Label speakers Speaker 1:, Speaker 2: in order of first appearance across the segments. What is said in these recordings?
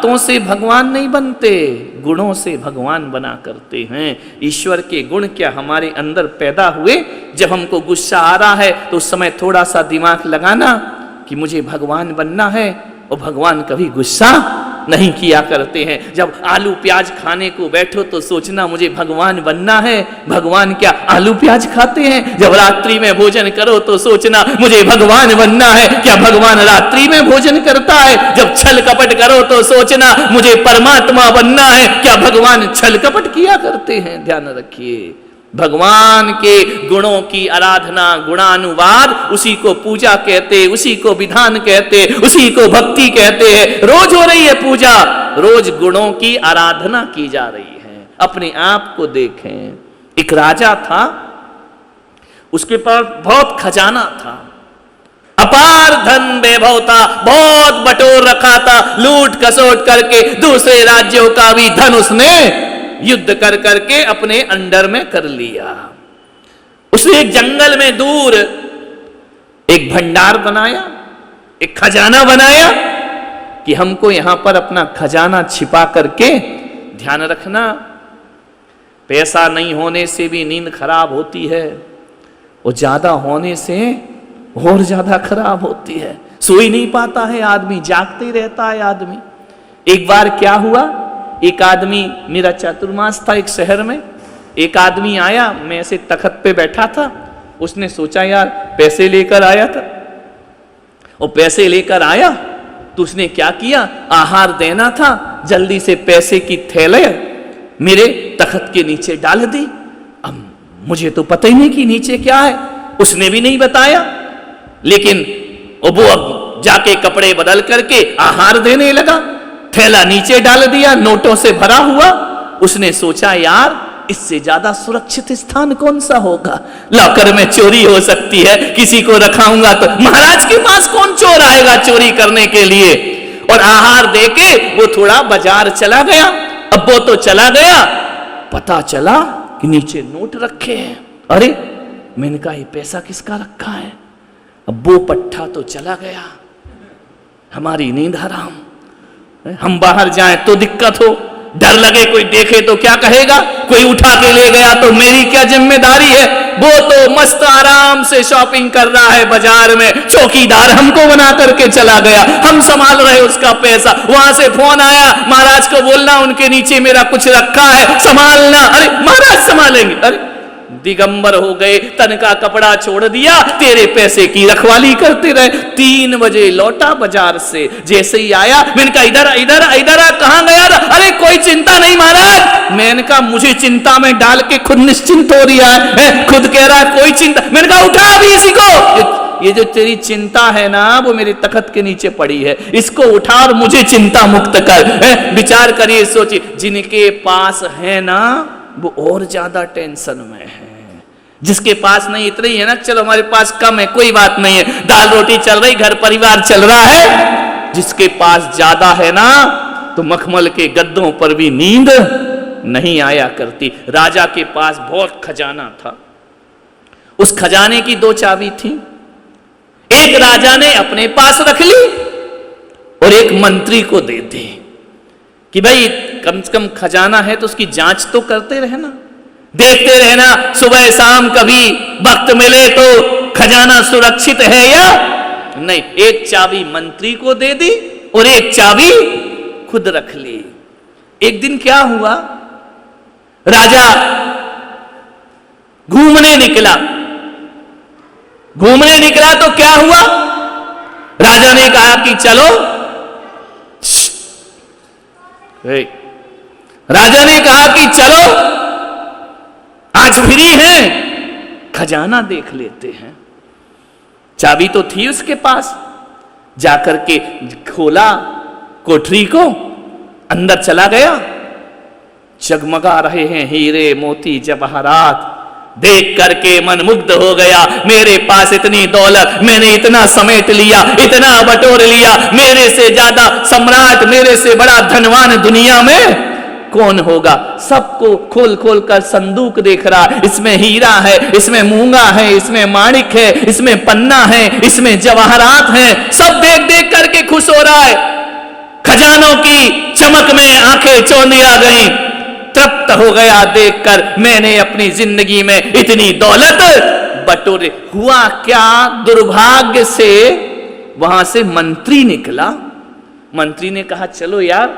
Speaker 1: बातों से भगवान नहीं बनते, गुणों से भगवान बना करते हैं। ईश्वर के गुण क्या हमारे अंदर पैदा हुए? जब हमको गुस्सा आ रहा है तो उस समय थोड़ा सा दिमाग लगाना कि मुझे भगवान बनना है, और भगवान कभी गुस्सा नहीं किया करते हैं। जब आलू प्याज खाने को बैठो तो सोचना मुझे भगवान बनना है, भगवान क्या आलू प्याज खाते हैं? जब रात्रि में भोजन करो तो सोचना मुझे भगवान बनना है, क्या भगवान रात्रि में भोजन करता है? जब छल कपट करो तो सोचना मुझे परमात्मा बनना है, क्या भगवान छल कपट किया करते हैं? ध्यान रखिए, भगवान के गुणों की आराधना, गुणानुवाद, उसी को पूजा कहते, उसी को विधान कहते, उसी को भक्ति कहते हैं। रोज हो रही है पूजा, रोज गुणों की आराधना की जा रही है। अपने आप को देखें, एक राजा था, उसके पास बहुत खजाना था, अपार धन वैभव था, बहुत बटोर रखा था, लूट खसोट करके दूसरे राज्यों का भी धन उसने युद्ध कर करके अपने अंडर में कर लिया। उसने एक जंगल में दूर एक भंडार बनाया, एक खजाना बनाया कि हमको यहां पर अपना खजाना छिपा करके, ध्यान रखना पैसा नहीं होने से भी नींद खराब होती है, और ज्यादा होने से और ज्यादा खराब होती है। सोई नहीं पाता है आदमी, जागते ही रहता है आदमी। एक बार क्या हुआ, एक आदमी, मेरा चातुर्मास था एक शहर में, एक आदमी आया, मैं ऐसे तखत पे बैठा था, उसने सोचा यार पैसे लेकर आया था, और पैसे लेकर आया तो उसने क्या किया, आहार देना था, जल्दी से पैसे की थैले मेरे तखत के नीचे डाल दी। अब मुझे तो पता ही नहीं कि नीचे क्या है, उसने भी नहीं बताया, लेकिन वो अब जाके कपड़े बदल करके आहार देने लगा, थैला नीचे डाल दिया, नोटों से भरा हुआ। उसने सोचा यार इससे ज्यादा सुरक्षित स्थान कौन सा होगा, लॉकर में चोरी हो सकती है, किसी को रखाऊंगा तो महाराज के पास कौन चोर आएगा चोरी करने के लिए। और आहार देके वो थोड़ा बाजार चला गया। अब वो तो चला गया, पता चला कि नीचे नोट रखे हैं। अरे मैंने कहा ये पैसा किसका रखा है। अब वो पट्टा तो चला गया, हमारी नींद हराम, हम बाहर जाएं तो दिक्कत हो, डर लगे कोई देखे तो क्या कहेगा, कोई उठा के ले गया तो मेरी क्या जिम्मेदारी है। वो तो मस्त आराम से शॉपिंग कर रहा है बाजार में, चौकीदार हमको बना करके चला गया, हम संभाल रहे उसका पैसा। वहां से फोन आया, महाराज को बोलना उनके नीचे मेरा कुछ रखा है, संभालना। अरे महाराज संभालेंगे, अरे दिगंबर हो गए, तन का कपड़ा छोड़ दिया, तेरे पैसे की रखवाली करते रहे। 3 बजे लौटा बाजार से, जैसे ही आया मैंने कहा इधर इधर इधर कहां गया था। अरे कोई चिंता नहीं महाराज। मैंने कहा मुझे चिंता में डाल के खुद निश्चिंत हो रहा है, खुद कह रहा है कोई चिंता। मैंने कहा उठा अभी इसी को, ये जो तेरी चिंता है ना वो मेरे तखत के नीचे पड़ी है, इसको उठा और मुझे चिंता मुक्त कर। विचार करिए, सोचिए, जिनके पास है ना वो और ज्यादा टेंशन में है, जिसके पास नहीं इतना ही है ना, चलो हमारे पास कम है कोई बात नहीं है, दाल रोटी चल रही, घर परिवार चल रहा है। जिसके पास ज्यादा है ना तो मखमल के गद्दों पर भी नींद नहीं आया करती। राजा के पास बहुत खजाना था, उस खजाने की 2 चाबी थी। एक राजा ने अपने पास रख ली और एक मंत्री को दे दी कि भाई कम से कम खजाना है तो उसकी जांच तो करते रहना, देखते रहना, सुबह शाम कभी वक्त मिले तो खजाना सुरक्षित है या नहीं। एक चाबी मंत्री को दे दी और एक चाबी खुद रख ली। एक दिन क्या हुआ, राजा घूमने निकला तो क्या हुआ, राजा ने कहा कि चलो, राजा ने कहा कि चलो आज फ्री हैं, खजाना देख लेते हैं। चाबी तो थी उसके पास, जाकर के खोला कोठरी को, अंदर चला गया। जगमगा रहे हैं हीरे मोती जवाहरात, देख करके मन मुग्ध हो गया। मेरे पास इतनी दौलत, मैंने इतना समेट लिया, इतना बटोर लिया, मेरे से ज्यादा सम्राट, मेरे से बड़ा धनवान दुनिया में कौन होगा। सबको खोल खोल कर संदूक देख रहा, इसमें हीरा है, इसमें मूंगा है, इसमें माणिक है, इसमें पन्ना है, इसमें जवाहरात हैं। सब देख देख करके खुश हो रहा है। खजानों की चमक में आंखें चौंधिया गई। तृप्त हो गया देखकर, मैंने अपनी जिंदगी में इतनी दौलत बटोरे। हुआ क्या, दुर्भाग्य से वहां से मंत्री निकला। मंत्री ने कहा चलो यार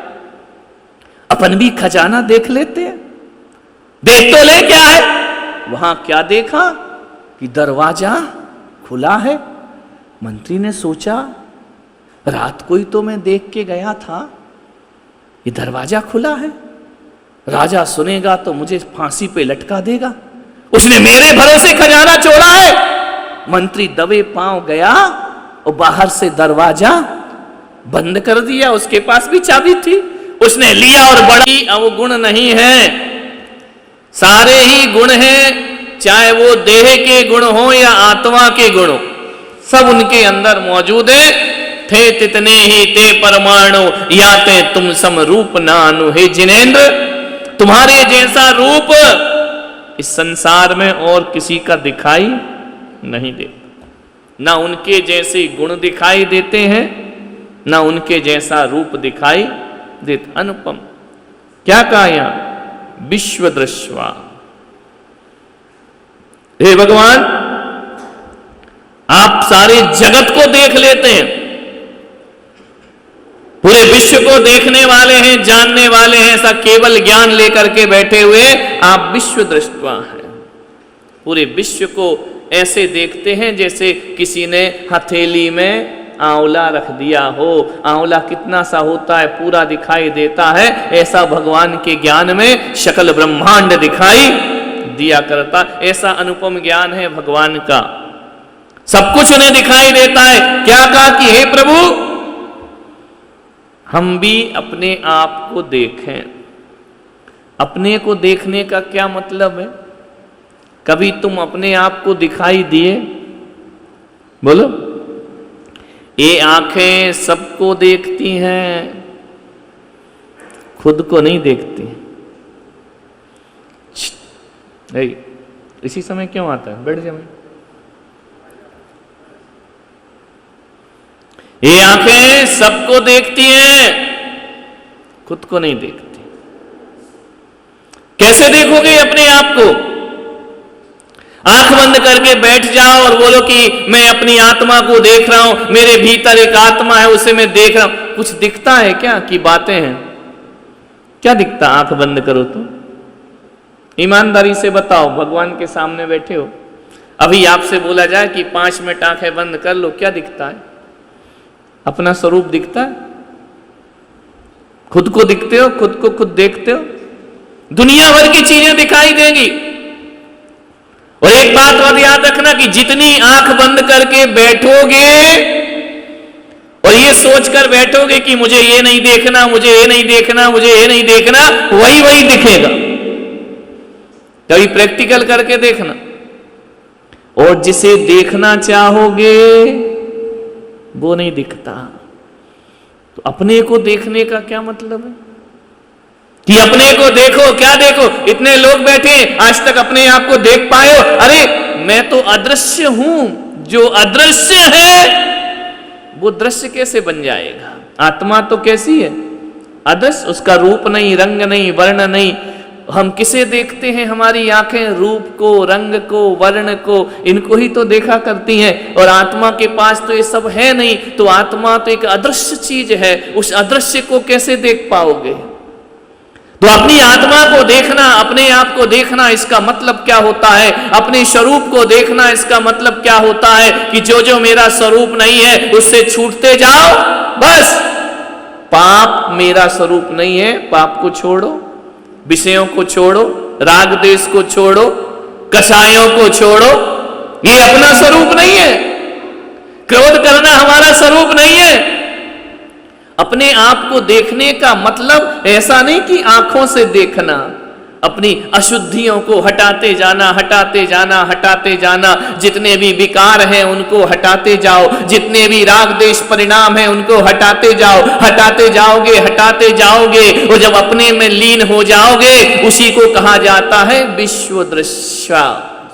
Speaker 1: अपन भी खजाना देख लेते हैं, देख तो ले क्या है। वहां क्या देखा कि दरवाजा खुला है। मंत्री ने सोचा रात को ही तो मैं देख के गया था, ये दरवाजा खुला है, राजा सुनेगा तो मुझे फांसी पे लटका देगा, उसने मेरे भरोसे खजाना छोड़ा है। मंत्री दबे पांव गया और बाहर से दरवाजा बंद कर दिया। उसके पास भी चाबी थी, उसने लिया और बड़ा अवगुण नहीं है, सारे ही गुण हैं, चाहे वो देह के गुण हो या आत्मा के गुण हो, सब उनके अंदर मौजूद है। थे तितने ही ते परमाणु, याते तुम सम रूप नानु। हे जिनेंद्र, तुम्हारे जैसा रूप इस संसार में और किसी का दिखाई नहीं देता, ना उनके जैसे गुण दिखाई देते हैं, ना उनके जैसा रूप दिखाई देता। अनुपम, क्या कहा यहां, विश्व दृश्वा। हे भगवान, आप सारे जगत को देख लेते हैं, पूरे विश्व को देखने वाले हैं, जानने वाले हैं, ऐसा केवल ज्ञान लेकर के बैठे हुए आप विश्व दृष्टवा हैं। पूरे विश्व को ऐसे देखते हैं जैसे किसी ने हथेली में आंवला रख दिया हो। आंवला कितना सा होता है, पूरा दिखाई देता है, ऐसा भगवान के ज्ञान में सकल ब्रह्मांड दिखाई दिया करता। ऐसा अनुपम ज्ञान है भगवान का, सब कुछ उन्हें दिखाई देता है। क्या कहा कि हे प्रभु, हम भी अपने आप को देखें। अपने को देखने का क्या मतलब है? कभी तुम अपने आप को दिखाई दिए? बोलो। ये आंखें सबको देखती हैं, खुद को नहीं देखती। इसी समय क्यों आता है? बैठ जाओ। ये आंखें सबको देखती हैं, खुद को नहीं देखती। कैसे देखोगे अपने आप को? आंख बंद करके बैठ जाओ और बोलो कि मैं अपनी आत्मा को देख रहा हूं, मेरे भीतर एक आत्मा है, उसे मैं देख रहा हूं। कुछ दिखता है क्या कि बातें हैं? क्या दिखता? आंख बंद करो तो ईमानदारी से बताओ, भगवान के सामने बैठे हो, अभी आपसे बोला जाए कि 5 मिनट आंखें बंद कर लो, क्या दिखता है? अपना स्वरूप दिखता है? खुद को दिखते हो? खुद को खुद देखते हो? दुनिया भर की चीजें दिखाई देंगी। और एक बात और याद रखना कि जितनी आंख बंद करके बैठोगे और ये सोचकर बैठोगे कि मुझे ये नहीं देखना, मुझे ये नहीं देखना, मुझे ये नहीं देखना, वही वही दिखेगा। कभी प्रैक्टिकल करके देखना। और जिसे देखना चाहोगे वो नहीं दिखता। तो अपने को देखने का क्या मतलब है कि अपने को देखो? क्या देखो? इतने लोग बैठे, आज तक अपने आप को देख पाए हो? अरे मैं तो अदृश्य हूं, जो अदृश्य है वो दृश्य कैसे बन जाएगा? आत्मा तो कैसी है? अदृश्य, उसका रूप नहीं, रंग नहीं, वर्ण नहीं। हम किसे देखते हैं? हमारी आंखें रूप को, रंग को, वर्ण को, इनको ही तो देखा करती हैं। और आत्मा के पास तो ये सब है नहीं, तो आत्मा तो एक अदृश्य चीज है, उस अदृश्य को कैसे देख पाओगे? तो अपनी आत्मा को देखना, अपने आप को देखना, इसका मतलब क्या होता है? अपने स्वरूप को देखना, इसका मतलब क्या होता है कि जो जो मेरा स्वरूप नहीं है उससे छूटते जाओ। बस, पाप मेरा स्वरूप नहीं है, पाप को छोड़ो, विषयों को छोड़ो, राग देश को छोड़ो, कषायों को छोड़ो, ये अपना स्वरूप नहीं है। क्रोध करना हमारा स्वरूप नहीं है। अपने आप को देखने का मतलब ऐसा नहीं कि आंखों से देखना, अपनी अशुद्धियों को हटाते जाना, हटाते जाना, हटाते जाना। जितने भी विकार हैं उनको हटाते जाओ, जितने भी राग देश परिणाम हैं उनको हटाते जाओ, हटाते जाओगे, हटाते जाओगे, और जब अपने में लीन हो जाओगे, उसी को कहा जाता है विश्व दृश्य।